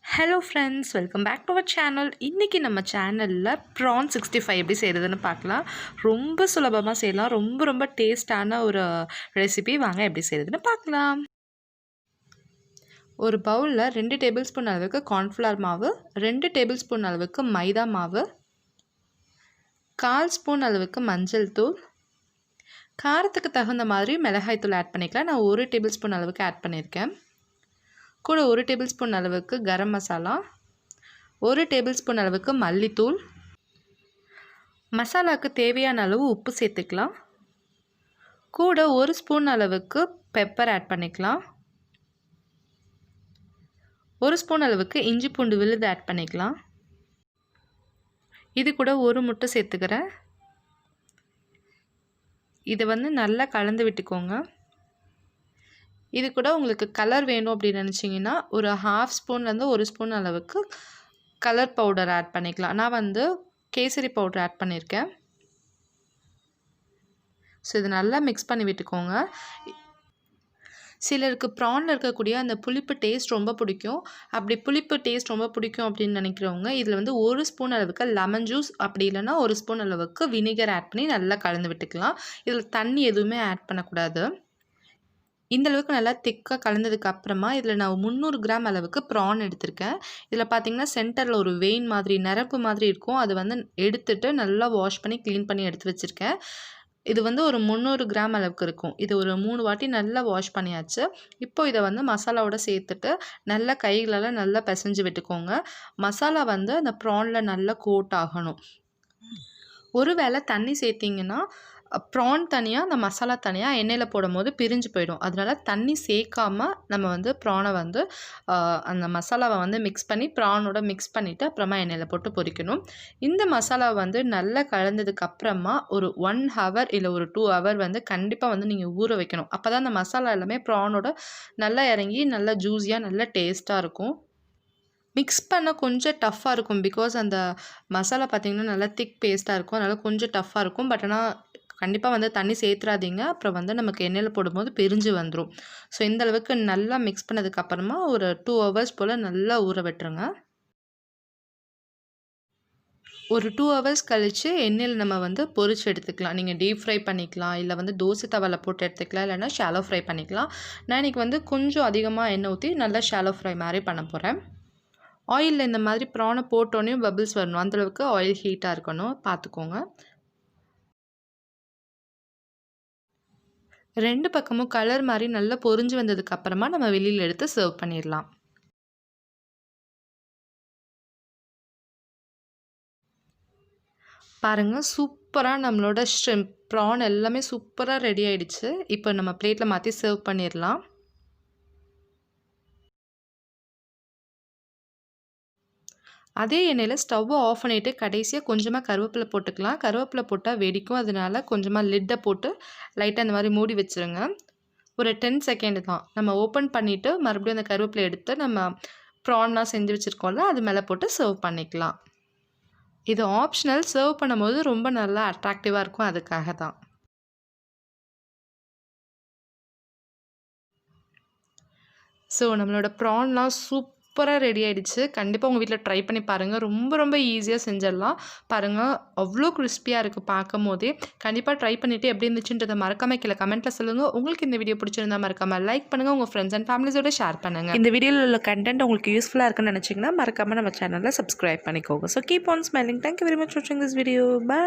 Hello friends, welcome back to our channel. இன்னைக்கு நம்ம சேனல்ல prawn 65 எப்படி செய்யறதுன்னு பார்க்கலாம். ரொம்ப சுலபமா செய்யலாம். ரொம்ப டேஸ்டான ஒரு ரெசிபி. வாங்க எப்படி செய்யறதுன்னு பார்க்கலாம். ஒரு பவுல்ல 2 டேபிள்ஸ்பூன் அளவுக்கு கார்ன்ஃப்ளவர் மாவு, 2 டேபிள்ஸ்பூன் அளவுக்கு மைதா மாவு, 1/4 ஸ்பூன் அளவுக்கு மஞ்சள் தூள், காரத்துக்கு தகுந்த மாதிரி மிளகாய் தூள் ஆட் பண்ணிக்கலாம். நான் 1 டேபிள்ஸ்பூன் அளவுக்கு ஆட் பண்ணியிருக்கேன். கூட 1 டேபிள்ஸ்பூன் அளவுக்கு கரம் மசாலா, 1 டேபிள்ஸ்பூன் அளவுக்கு மல்லித்தூள், மசாலாவுக்கு தேவையான அளவு உப்பு சேர்த்துக்கலாம். கூட 1 ஸ்பூன் அளவுக்கு பெப்பர் ஆட் பண்ணிக்கலாம். 1 ஸ்பூன் அளவுக்கு இஞ்சி பூண்டு விழுது ஆட் பண்ணிக்கலாம். இது கூட 1 முட்டை சேர்த்துக்கிறேன். இதை நல்லா கலந்து விட்டுக்கோங்க. இது கூட உங்களுக்கு கலர் வேணும் அப்படின்னு நினச்சிங்கன்னா ஒரு 1/2 ஸ்பூன்லேருந்து 1 ஸ்பூன் அளவுக்கு கலர் பவுடர் ஆட் பண்ணிக்கலாம். நான் கேசரி பவுடர் ஆட் பண்ணியிருக்கேன். ஸோ இது நல்லா மிக்ஸ் பண்ணி விட்டுக்கோங்க. சிலருக்கு ப்ரானில் இருக்கக்கூடிய அந்த புளிப்பு டேஸ்ட் ரொம்ப பிடிக்கும். அப்படி புளிப்பு டேஸ்ட் ரொம்ப பிடிக்கும் அப்படின்னு நினைக்கிறவங்க இதில் 1 ஸ்பூன் அளவுக்கு லெமன் ஜூஸ், அப்படி இல்லைன்னா 1 ஸ்பூன் அளவுக்கு வினிகர் ஆட் பண்ணி நல்லா கலந்து விட்டுக்கலாம். இதில் தண்ணி எதுவுமே ஆட் பண்ணக்கூடாது. இந்த அளவுக்கு நல்லா திக்காக கலந்ததுக்கு அப்புறமா இதில் நான் 300 கிராம் அளவுக்கு ப்ரான் எடுத்திருக்கேன். இதில் பார்த்தீங்கன்னா சென்டரில் ஒரு வெயின் மாதிரி நரம்பு மாதிரி இருக்கும். அது எடுத்துட்டு நல்லா வாஷ் பண்ணி க்ளீன் பண்ணி எடுத்து வச்சுருக்கேன். இது ஒரு 300 கிராம் அளவுக்கு இருக்கும். இது ஒரு 3 வாட்டி நல்லா வாஷ் பண்ணியாச்சு. இப்போ இதை மசாலாவோட சேர்த்துட்டு நல்லா கைகளெல்லாம் நல்லா பிசைஞ்சு விட்டுக்கோங்க. மசாலா அந்த ப்ரானில் நல்லா கோட் ஆகணும். ஒருவேளை தண்ணி சேர்த்திங்கன்னா ப்ரான் தனியாக அந்த மசாலா தனியாக எண்ணெயில் போடும்போது பிரிஞ்சு போயிடும். அதனால தண்ணி சேர்க்காமல் நம்ம ப்ரானை அந்த மசாலாவை மிக்ஸ் பண்ணி ப்ரானோட மிக்ஸ் பண்ணிவிட்டு அப்புறமா எண்ணெயில் போட்டு பொரிக்கணும். இந்த மசாலாவை நல்லா கலந்ததுக்கு அப்புறமா ஒரு 1 ஹவர் இல்லை ஒரு 2 ஹவர் கண்டிப்பாக நீங்கள் ஊற வைக்கணும். அப்போ தான் அந்த மசாலா எல்லாமே ப்ரானோட நல்லா இறங்கி நல்லா ஜூஸியாக நல்லா டேஸ்ட்டாக இருக்கும். மிக்ஸ் பண்ண கொஞ்சம் டஃப்பாக இருக்கும். பிகாஸ் அந்த மசாலா பார்த்திங்கன்னா நல்லா திக் பேஸ்ட்டாக இருக்கும். அதனால் கொஞ்சம் டஃப்பாக இருக்கும். பட் ஆனால் கண்டிப்பாக தண்ணி சேர்த்துறாதீங்க. அப்புறம் நமக்கு எண்ணெயில் போடும்போது பிரிஞ்சு வந்துடும். ஸோ இந்த அளவுக்கு நல்லா மிக்ஸ் பண்ணதுக்கப்புறமா ஒரு 2 ஹவர்ஸ் போல் நல்லா ஊற விட்டுருங்க. ஒரு 2 ஹவர்ஸ் கழித்து எண்ணெயில் நம்ம பொரிச்சு எடுத்துக்கலாம். நீங்கள் டீப் ஃப்ரை பண்ணிக்கலாம், இல்லை தோசை தவாவில் போட்டு எடுத்துக்கலாம், இல்லைன்னா ஷாலோ ஃப்ரை பண்ணிக்கலாம். நான் இன்றைக்கி கொஞ்சம் அதிகமாக எண்ணெய் ஊற்றி நல்லா ஷாலோ ஃப்ரை மாதிரி பண்ண போகிறேன். ஆயிலில் இந்த மாதிரி ப்ரானை போட்டோன்னே பபிள்ஸ் வரணும். அந்தளவுக்கு ஆயில் ஹீட்டாக இருக்கணும், பார்த்துக்கோங்க. 2 பக்கமும் கலர் மாதிரி நல்லா பொரிஞ்சு வந்ததுக்கு அப்புறமா நம்ம வெளியில் எடுத்து சர்வ் பண்ணிடலாம். பாருங்கள், சூப்பராக நம்மளோட ஷ்ரிம்ப் ப்ரான் எல்லாமே சூப்பராக ரெடி ஆகிடுச்சு. இப்போ நம்ம பிளேட்டில் மாற்றி சர்வ் பண்ணிடலாம். அதே எண்ணெயில் ஸ்டவ்வை ஆஃப் பண்ணிவிட்டு கடைசியாக கொஞ்சமாக கருவேப்பிலை போட்டுக்கலாம். கருவேப்பிலை போட்டால் வெடிக்கும். அதனால கொஞ்சமாக லிட்டை போட்டு லைட்டாக இந்த மாதிரி மூடி வச்சுருங்க. ஒரு 10 செகண்ட் தான். நம்ம ஓப்பன் பண்ணிவிட்டு மறுபடியும் அந்த கருவேப்பிலை எடுத்து நம்ம ப்ரான்லாம் செஞ்சு வச்சுருக்கோம்ல அது மேலே போட்டு சர்வ் பண்ணிக்கலாம். இது ஆப்ஷனல். சர்வ் பண்ணும்போது ரொம்ப நல்லா அட்ராக்டிவாக இருக்கும், அதுக்காக தான். ஸோ நம்மளோட ப்ரான்லாம் சூப்பராக ரெடி ஆகிடுச்சு. கண்டிப்பாக உங்கள் வீட்டில் ட்ரை பண்ணி பாருங்கள். ரொம்ப ஈஸியாக செஞ்சிடலாம். பாருங்கள், அவ்வளோ கிறிஸ்பியாக இருக்குது பார்க்கும் போதே. கண்டிப்பாக ட்ரை பண்ணிவிட்டு எப்படி இருந்துச்சுன்றதை மறக்காமல் கீழே கமெண்ட்டில் சொல்லுங்கள். உங்களுக்கு இந்த வீடியோ பிடிச்சிருந்தா மறக்காமல் லைக் பண்ணுங்கள். உங்கள் ஃப்ரெண்ட்ஸ் அண்ட் ஃபேமிலிஸோட ஷேர் பண்ணுங்கள். இந்த வீடியோவில் உள்ள கண்டென்ட் உங்களுக்கு யூஸ்ஃபுல்லாக இருக்குன்னு நினச்சிங்கன்னா மறக்காமல் நம்ம சேனலில் சப்ஸ்கிரைப் பண்ணிக்கோங்க. So keep on smiling. Thank you very much for வாட்சிங் திஸ் வீடியோ. பை.